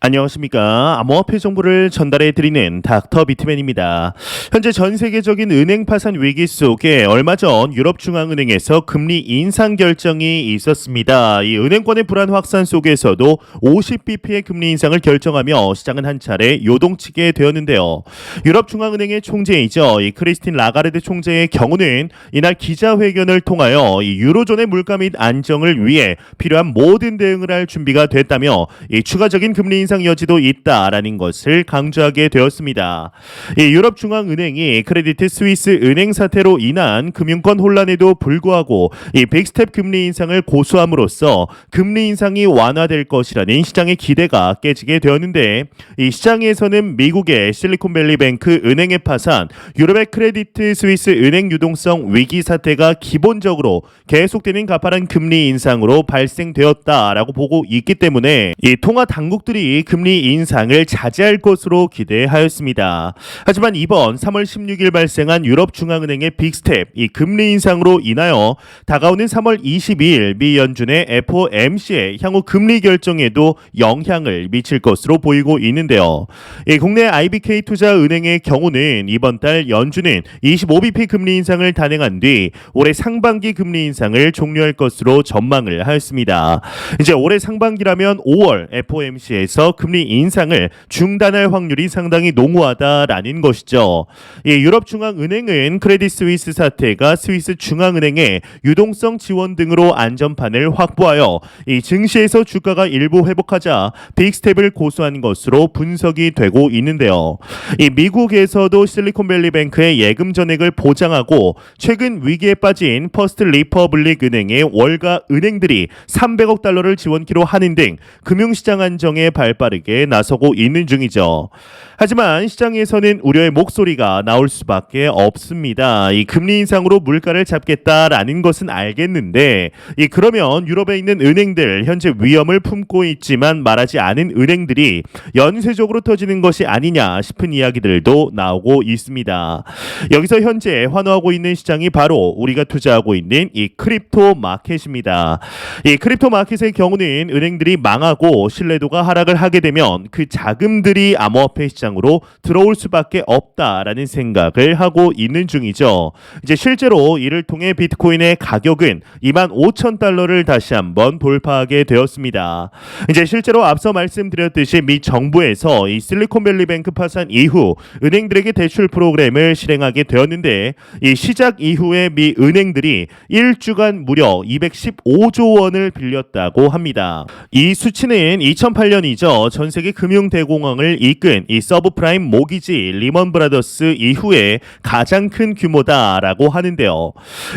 안녕하십니까. 암호화폐 정보를 전달해 드리는 닥터 비트맨입니다. 현재 전 세계적인 은행 파산 위기 속에 얼마 전 유럽중앙은행에서 금리 인상 결정이 있었습니다. 이 은행권의 불안 확산 속에서도 50bp의 금리 인상을 결정하며 시장은 한 차례 요동치게 되었는데요. 유럽중앙은행의 총재이죠. 이 크리스틴 라가르드 총재의 경우는 이날 기자회견을 통하여 이 유로존의 물가 및 안정을 위해 필요한 모든 대응을 할 준비가 됐다며 이 추가적인 금리 인상 여지도 있다라는 것을 강조하게 되었습니다. 이 유럽중앙은행이 크레디트 스위스 은행 사태로 인한 금융권 혼란에도 불구하고 이 빅스텝 금리 인상을 고수함으로써 금리 인상이 완화될 것이라는 시장의 기대가 깨지게 되었는데, 이 시장에서는 미국의 실리콘밸리뱅크 은행의 파산, 유럽의 크레디트 스위스 은행 유동성 위기 사태가 기본적으로 계속되는 가파른 금리 인상으로 발생되었다라고 보고 있기 때문에 이 통화 당국들이 금리 인상을 자제할 것으로 기대하였습니다. 하지만 이번 3월 16일 발생한 유럽중앙은행의 빅스텝 이 금리 인상으로 인하여 다가오는 3월 22일 미 연준의 FOMC의 향후 금리 결정에도 영향을 미칠 것으로 보이고 있는데요. 이 국내 IBK 투자은행의 경우는 이번 달 연준은 25bp 금리 인상을 단행한 뒤 올해 상반기 금리 인상을 종료할 것으로 전망을 하였습니다. 이제 올해 상반기라면 5월 FOMC에서 금리 인상을 중단할 확률이 상당히 농후하다라는 것이죠. 이 유럽중앙은행은 크레딧 스위스 사태가 스위스 중앙은행의 유동성 지원 등으로 안전판을 확보하여 이 증시에서 주가가 일부 회복하자 빅스텝을 고수한 것으로 분석이 되고 있는데요. 이 미국에서도 실리콘밸리뱅크의 예금 전액을 보장하고 최근 위기에 빠진 퍼스트 리퍼블릭 은행의 월가 은행들이 300억 달러를 지원키로 하는 등 금융시장 안정에 발빠르게 나서고 있는 중이죠. 하지만 시장에서는 우려의 목소리가 나올 수밖에 없습니다. 이 금리 인상으로 물가를 잡겠다라는 것은 알겠는데, 그러면 유럽에 있는 은행들 현재 위험을 품고 있지만 말하지 않은 은행들이 연쇄적으로 터지는 것이 아니냐 싶은 이야기들도 나오고 있습니다. 여기서 현재 환호하고 있는 시장이 바로 우리가 투자하고 있는 이 크립토 마켓입니다. 이 크립토 마켓의 경우는 은행들이 망하고 신뢰도가 하락을 하게 되면 그 자금들이 암호화폐 시장으로 들어올 수밖에 없다라는 생각을 하고 있는 중이죠. 이제 실제로 이를 통해 비트코인의 가격은 25,000달러를 다시 한번 돌파하게 되었습니다. 이제 실제로 앞서 말씀드렸듯이 미 정부에서 이 실리콘밸리뱅크 파산 이후 은행들에게 대출 프로그램을 실행하게 되었는데, 이 시작 이후에 미 은행들이 1주간 무려 215조 원을 빌렸다고 합니다. 이 수치는 2008년이죠. 전 세계 금융 대공황을 이끈 이 서브프라임 모기지 리먼 브라더스 이후에 가장 큰 규모다라고 하는데요.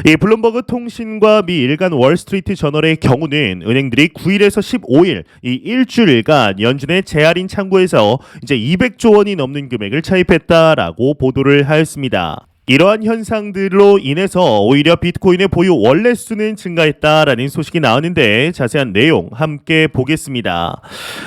이 블룸버그 통신과 미 일간 월스트리트 저널의 경우는 은행들이 9일에서 15일 이 일주일간 연준의 재할인 창구에서 이제 200조 원이 넘는 금액을 차입했다라고 보도를 하였습니다. 이러한 현상들로 인해서 오히려 비트코인의 보유 원래 수는 증가했다라는 소식이 나왔는데, 자세한 내용 함께 보겠습니다.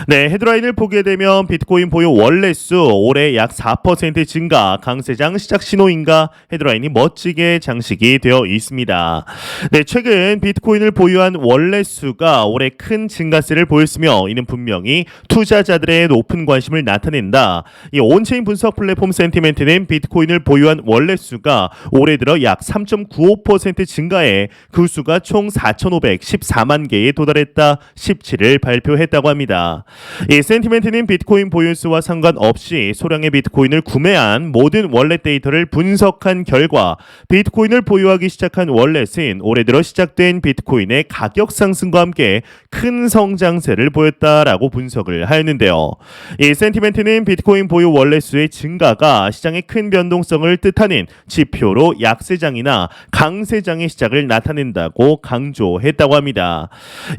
네, 헤드라인을 보게 되면 비트코인 보유 원래 수 올해 약 4% 증가, 강세장 시작 신호인가 헤드라인이 멋지게 장식이 되어 있습니다. 네, 최근 비트코인을 보유한 원래 수가 올해 큰 증가세를 보였으며 이는 분명히 투자자들의 높은 관심을 나타낸다. 이 온체인 분석 플랫폼 센티멘트는 비트코인을 보유한 원래 수 수가 올해 들어 약 3.95% 증가해 그 수가 총 4,514만 개에 도달했다 17일 발표했다고 합니다. 이 센티멘트는 비트코인 보유수와 상관없이 소량의 비트코인을 구매한 모든 월렛 데이터를 분석한 결과 비트코인을 보유하기 시작한 월렛은 올해 들어 시작된 비트코인의 가격 상승과 함께 큰 성장세를 보였다라고 분석을 하였는데요. 이 센티멘트는 비트코인 보유 월렛 수의 증가가 시장의 큰 변동성을 뜻하는 지표로 약세장이나 강세장의 시작을 나타낸다고 강조했다고 합니다.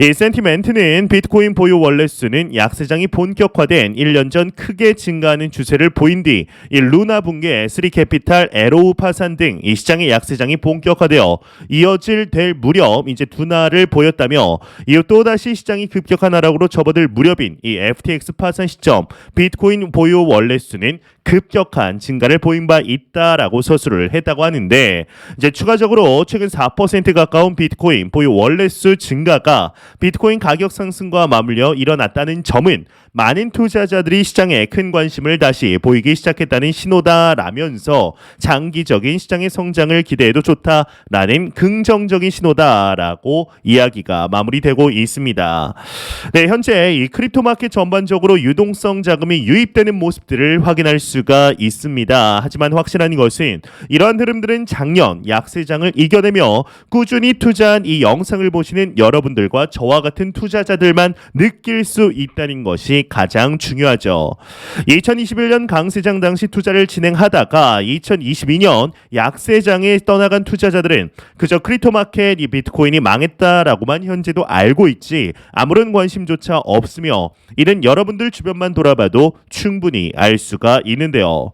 이 센티멘트는 비트코인 보유 월렛 수는 약세장이 본격화된 1년 전 크게 증가하는 추세를 보인 뒤 이 루나 붕괴, 스리캐피탈, 에로우 파산 등 이 시장의 약세장이 본격화되어 이어질 될 무렵 이제 둔화를 보였다며, 이후 또다시 시장이 급격한 하락으로 접어들 무렵인 이 FTX 파산 시점 비트코인 보유 월렛 수는 급격한 증가를 보인 바 있다라고 서술을 했다고 하는데, 이제 추가적으로 최근 4% 가까운 비트코인 보유 월렛 수 증가가 비트코인 가격 상승과 맞물려 일어났다는 점은 많은 투자자들이 시장에 큰 관심을 다시 보이기 시작했다는 신호다라면서 장기적인 시장의 성장을 기대해도 좋다라는 긍정적인 신호다라고 이야기가 마무리되고 있습니다. 네, 현재 이 크립토 마켓 전반적으로 유동성 자금이 유입되는 모습들을 확인할 수가 있습니다. 하지만 확실한 것은 이러한 흐름들은 작년 약세장을 이겨내며 꾸준히 투자한 이 영상을 보시는 여러분들과 저와 같은 투자자들만 느낄 수 있다는 것이 가장 중요하죠. 2021년 강세장 당시 투자를 진행하다가 2022년 약세장에 떠나간 투자자들은 그저 크립토 마켓 이 비트코인이 망했다라고만 현재도 알고 있지 아무런 관심조차 없으며 이는 여러분들 주변만 돌아봐도 충분히 알 수가 있는데요.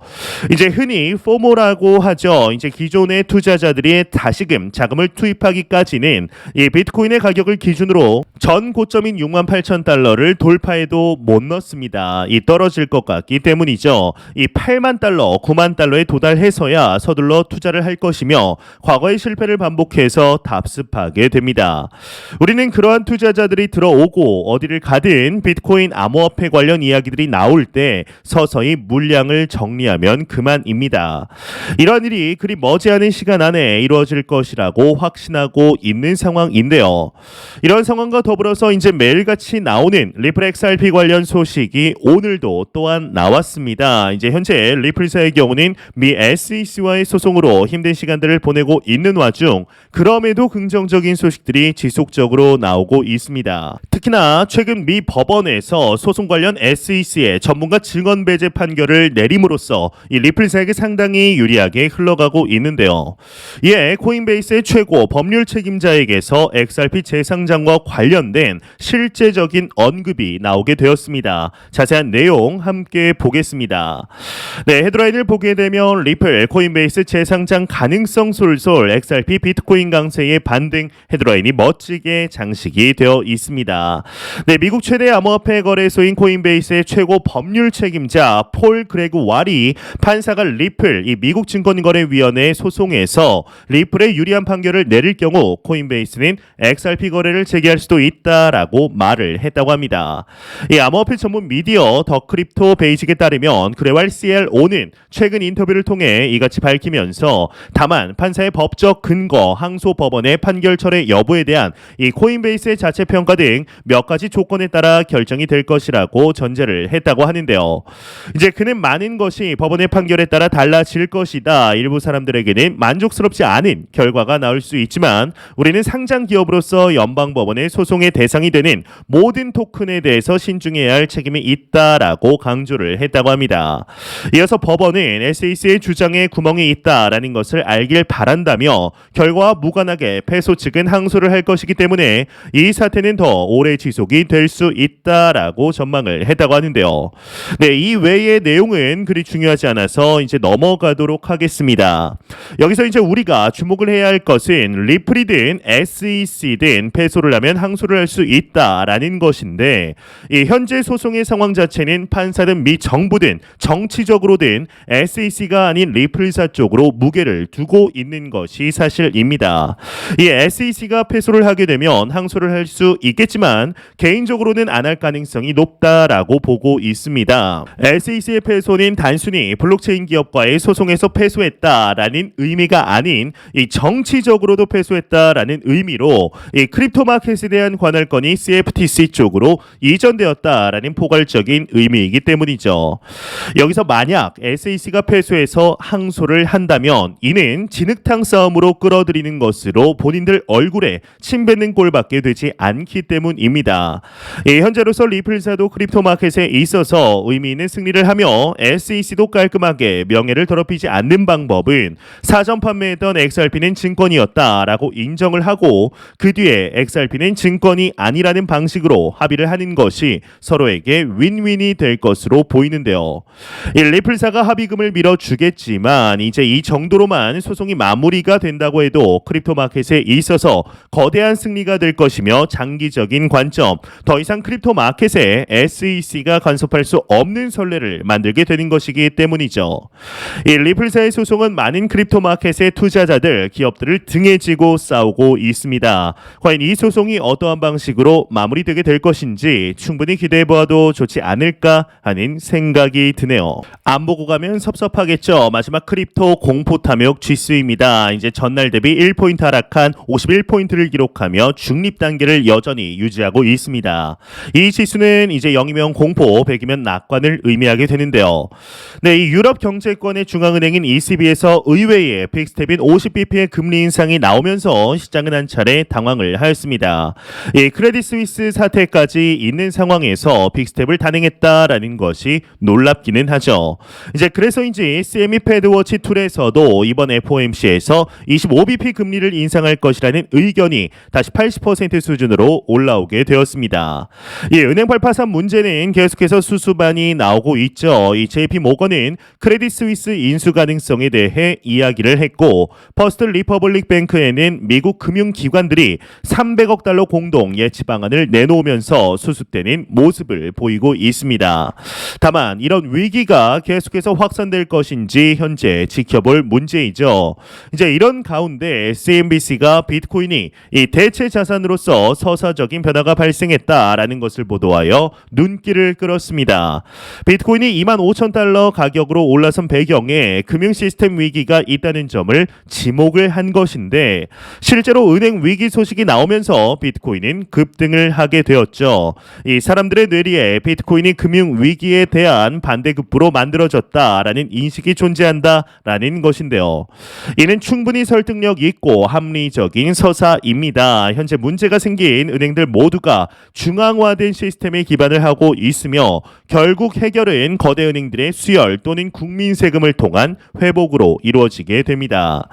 이제 흔히 포모라고 하죠. 이제 기존의 투자자들이 다시금 자금을 투입하기까지는 이 비트코인의 가격을 기준으로 전 고점인 68,000달러를 돌파해도 못 넣습니다. 이 떨어질 것 같기 때문이죠. 이 8만 달러, 9만 달러에 도달해서야 서둘러 투자를 할 것이며 과거의 실패를 반복해서 답습하게 됩니다. 우리는 그러한 투자자들이 들어오고 어디를 가든 비트코인 암호화폐 관련 이야기들이 나올 때 서서히 물량을 정리하면 그만입니다. 이런 일이 그리 머지않은 시간 안에 이루어질 것이라고 확신하고 있는 상황인데요. 이런 상황과 더불어서 이제 매일같이 나오는 리플 XRP 관련 소식이 오늘도 또한 나왔습니다. 이제 현재 리플사의 경우는 미 SEC와의 소송으로 힘든 시간들을 보내고 있는 와중 그럼에도 긍정적인 소식들이 지속적으로 나오고 있습니다. 특히나 최근 미 법원에서 소송 관련 SEC의 전문가 증언 배제 판결을 내림으로써 이 리플사에게 상당히 유리하게 흘러가고 있는데요. 이에 코인베이스의 최고 법률 책임자에게서 XRP 재상장과 관련된 실제적인 언급이 나오게 되었습니다. 자세한 내용 함께 보겠습니다. 네, 헤드라인을 보게 되면 리플 코인베이스 재상장 가능성 솔솔 XRP 비트코인 강세의 반등 헤드라인이 멋지게 장식이 되어 있습니다. 네, 미국 최대 암호화폐 거래소인 코인베이스의 최고 법률 책임자 폴 그레그 왈이 판사가 리플 이 미국 증권거래위원회 소송에서 리플의 유리한 판결을 내릴 경우 코인베이스는 XRP 거래를 재개할 수도 있다라고 말을 했다고 합니다. 이 암호화폐 전문 미디어 더 크립토 베이직에 따르면 그레왈 CLO는 최근 인터뷰를 통해 이같이 밝히면서 다만 판사의 법적 근거, 항소 법원의 판결 철회 여부에 대한 이 코인베이스의 자체 평가 등 몇 가지 조건에 따라 결정이 될 것이라고 전제를 했다고 하는데요. 이제 그는 많은 것이 법원의 판결에 따라 달라질 것이다. 일부 사람들에게는 만족스럽지 않은 결과가 나올 수 있지만 우리는 상장 기업으로서 연방법원의 소송의 대상이 되는 모든 토큰에 대해서 신중해야 할 책임이 있다라고 강조를 했다고 합니다. 이어서 법원은 SEC의 주장에 구멍이 있다라는 것을 알길 바란다며 결과와 무관하게 패소 측은 항소를 할 것이기 때문에 이 사태는 더 오래 지속이 될 수 있다라고 전망을 했다고 하는데요. 네, 이 외의 내용은 그리 중요하지 않아서 이제 넘어가도록 하겠습니다. 여기서 이제 우리가 주목을 해야 할 것은 리플이든 SEC든 패소를 하면 항소를 할 수 있다라는 것인데 이 현재 소송의 상황 자체는 판사든 미 정부든 정치적으로든 SEC가 아닌 리플사 쪽으로 무게를 두고 있는 것이 사실입니다. 이 SEC가 패소를 하게 되면 항소를 할 수 있겠지만 개인적으로는 안 할 가능성이 높다라고 보고 있습니다. SEC의 패소는 단순히 블록체인 기업과의 소송에서 패소했다라는 의미가 아닌 이 정치적으로도 패소했다라는 의미로 이 크립토 마켓에 대한 관할권이 CFTC 쪽으로 이전되었다라는 포괄적인 의미이기 때문이죠. 여기서 만약 SEC가 패소해서 항소를 한다면 이는 진흙탕 싸움으로 끌어들이는 것으로 본인들 얼굴에 침 뱉는 꼴밖에 되지 않기 때문입니다. 현재로서 리플사도 크립토 마켓에 있어서 의미 있는 승리를 하며 SEC도 깔끔하게 명예를 더럽히지 않는 방법은 사전 판매했던 XRP는 증권이었다라고 인정을 하고 그 뒤에 XRP는 증권이 아니라는 방식으로 합의를 하는 것이 서로에게 윈윈이 될 것으로 보이는데요. 리플사가 합의금을 밀어주겠지만 이제 이 정도로만 소송이 마무리가 된다고 해도 크립토 마켓에 있어서 거대한 승리가 될 것이며 장기적인 관점, 더 이상 크립토 마켓에 SEC가 간섭할 수 없는 선례를 만들게 되는 것이기 때문이죠. 이 리플사의 소송은 많은 크립토 마켓의 투자자들, 기업들을 등에 지고 싸우고 있습니다. 과연 이 소송이 어떠한 방식으로 마무리되게 될 것인지 충분히 기대해 보아도 좋지 않을까 하는 생각이 드네요. 안 보고 가면 섭섭하겠죠. 마지막 크립토 공포 탐욕 지수입니다. 이제 전날 대비 1포인트 하락한 51포인트를 기록하며 중립 단계를 여전히 유지하고 있습니다. 이 지수는 이제 0이면 공포, 100이면 낙관을 의미하게 되는데요. 네, 이 유럽 경제권의 중앙은행인 ECB에서 의외의 빅스텝인 50bp의 금리 인상이 나오면서 시장은 한 차례 당황을 하였습니다. 이 크레딧 스위스 사태까지 있는 상황에서 빅스텝을 단행했다라는 것이 놀랍기는 하죠. 이제 그래서인지 CME 패드워치 툴에서도 이번 FOMC에서 25bp 금리를 인상할 것이라는 의견이 다시 80% 수준으로 올라오게 되었습니다. 이 은행발 파산 문제는 계속해서 수수반이 나오고 있죠. 이 JP 모건은 크레딧 스위스 인수 가능성에 대해 이야기를 했고, 퍼스트 리퍼블릭 뱅크에는 미국 금융기관들이 300억 달러 공동 예치 방안을 내놓으면서 수습되는 모습을 보이고 있습니다. 다만 이런 위기가 계속해서 확산될 것인지 현재 지켜볼 문제이죠. 이제 이런 가운데 CNBC가 비트코인이 이 대체 자산으로서 서사적인 변화가 발생했다라는 것을 보도하여 눈길을 끌었습니다. 비트코인이 25,000달러 가격으로 올라선 배경에 금융 시스템 위기가 있다는 점을 지목을 한 것인데, 실제로 은행 위기 소식이 나오면서 비트코인은 급등을 하게 되었죠. 이 사람들의 뇌리에 비트코인이 금융 위기에 대한 반대급부로 만들어졌다라는 인식이 존재한다라는 것인데요. 이는 충분히 설득력 있고 합리적인 서사입니다. 현재 문제가 생긴 은행들 모두가 중앙화된 시스템에 기반을 하고 있으며, 결국 해결은 거대 은행들의 수혈 또는 국민 세금을 통한 회복으로 이루어지게 됩니다.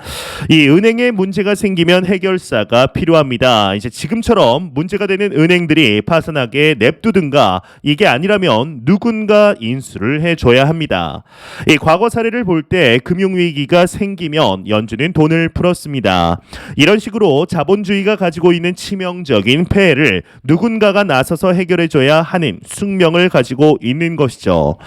이 은행에 문제가 생기면 해결사가 필요합니다. 이제 지금처럼 문제가 되는 은행들이 파산하게 냅두든가, 이게 아니라면 누군가 인수를 해줘야 합니다. 이 과거 사례를 볼 때 금융위기가 생기면 연준은 돈을 풀었습니다. 이런 식으로 자본주의가 가지고 있는 치명적인 폐해를 누군가가 나서서 해결해줘야 하는 숙명을 가지고 있는 것이죠.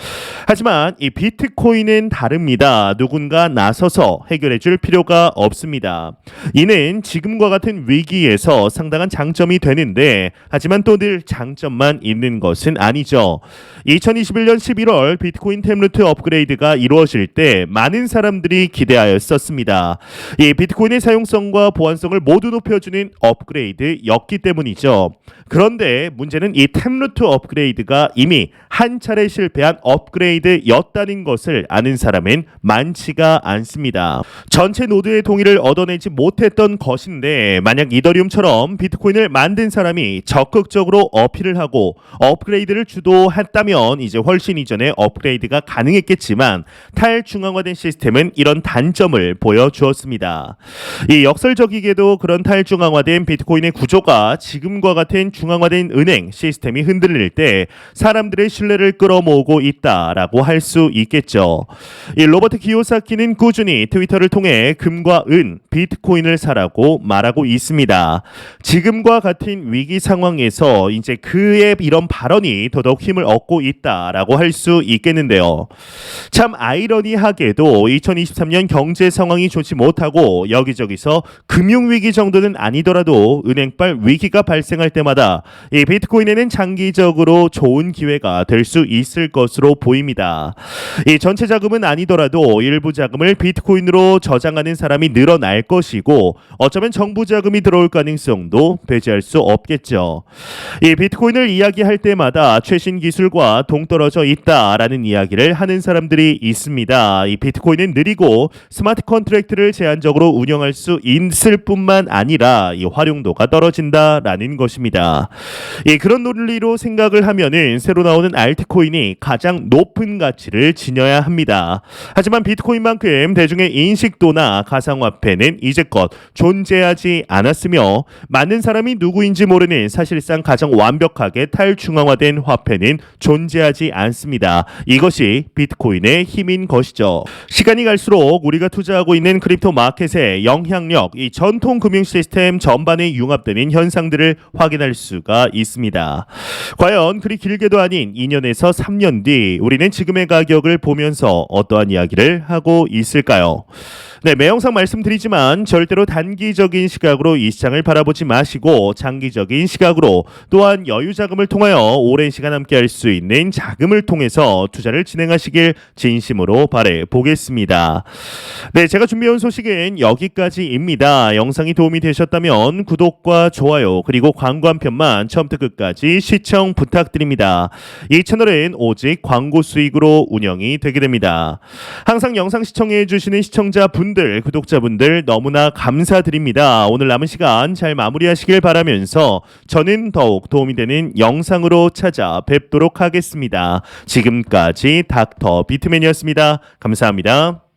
하지만 이 비트코인은 다릅니다. 누군가 나서서 해결해줄 필요가 없습니다. 이는 지금과 같은 위기에서 상당한 장점이 되는데, 하지만 또 늘 장점만 있는 것은 아니죠. 2021년 11월 비트코인 템루트 업그레이드가 이루어질 때 많은 사람들이 기대하였었습니다. 이 비트코인의 사용성과 보안성을 모두 높여주는 업그레이드였기 때문이죠. 그런데 문제는 이 템루트 업그레이드가 이미 한 차례 실패한 업그레이드였다는 것을 아는 사람은 많지가 않습니다. 전체 노드의 동의를 얻어내지 못했던 것인데, 만약 이더리움처럼 비트코인을 만든 사람이 적극적으로 어필을 하고 업그레이드를 주도했다면 이제 훨씬 이전에 업그레이드가 가능했겠지만, 탈중앙화된 시스템은 이런 단점을 보여주었습니다. 이 역설적이게도 그런 탈중앙화된 비트코인의 구조가 지금과 같은 중앙화된 은행 시스템이 흔들릴 때 사람들의 신뢰를 끌어모으고 있다라고 할 수 있겠죠. 이 로버트 키요사키는 꾸준히 트위터를 통해 금과 은, 비트코인을 사라고 말하고 있습니다. 지금과 같은 위기 상황에서 이제 그의 이런 발언이 더더욱 힘을 얻고 있다라고 할 수 있겠는데요. 참 아이러니하게도 2023년 경제 상황이 좋지 못하고 여기저기서 금융위기 정도는 아니더라도 은행발 위기가 발생할 때마다 이 비트코인에는 장기적으로 좋은 기회가 될 수 있을 것으로 보입니다. 이 전체 자금은 아니더라도 일부 자금을 비트코인으로 저장하는 사람이 늘어날 것이고, 어쩌면 정부 자금이 들어올 가능성도 배제할 수 없겠죠. 이 비트코인을 이야기할 때마다 최신 기술과 동떨어져 있다라는 이야기를 하는 사람들이 있습니다. 이 비트코인은 느리고 스마트 컨트랙트를 제한적으로 운영할 수 있을 뿐만 아니라 이 활용도가 떨어진다라는 것입니다. 이 그런 논리로 생각을 하면은 새로 나오는 알트코인이 가장 높은 가치를 지녀야 합니다. 하지만 비트코인만큼 대중의 인식도나 가상화폐는 이제껏 존재하지 않았으며, 많은 사람이 누구인지 모르는 사실상 가장 완벽하게 탈중앙화된 화폐는 존재하지 않습니다. 이것이 비트코인의 힘인 것이죠. 시간이 갈수록 우리가 투자하고 있는 크립토 마켓의 영향력, 이 전통 금융 시스템 전반에 융합되는 현상들을 확인할 수가 있습니다. 과연 그리 길게도 아닌 2년에서 3년 뒤 우리는 지금의 가격을 보면서 어떠한 이야기를 하고 있을까요? 네, 매영상 말씀드리지만 절대로 단기적인 시각으로 이 시장을 바라보지 마시고 장기적인 시각으로 또한 여유 자금을 통하여 오랜 시간 함께 할 수 있는 자금을 통해서 투자를 진행하시길 진심으로 바래 보겠습니다. 네, 제가 준비해온 소식은 여기까지입니다. 영상이 도움이 되셨다면 구독과 좋아요 그리고 광고 한 편만 처음부터 끝까지 시청 부탁드립니다. 이 채널은 오직 광고 수익으로 운영이 되게 됩니다. 항상 영상 시청해 주시는 시청자분들, 구독자분들 너무나 감사드립니다. 오늘 남은 시간 잘 마무리하시길 바라면서 저는 더욱 도움이 되는 영상으로 찾아뵙도록 하겠습니다. 지금까지 닥터 비트맨이었습니다. 감사합니다.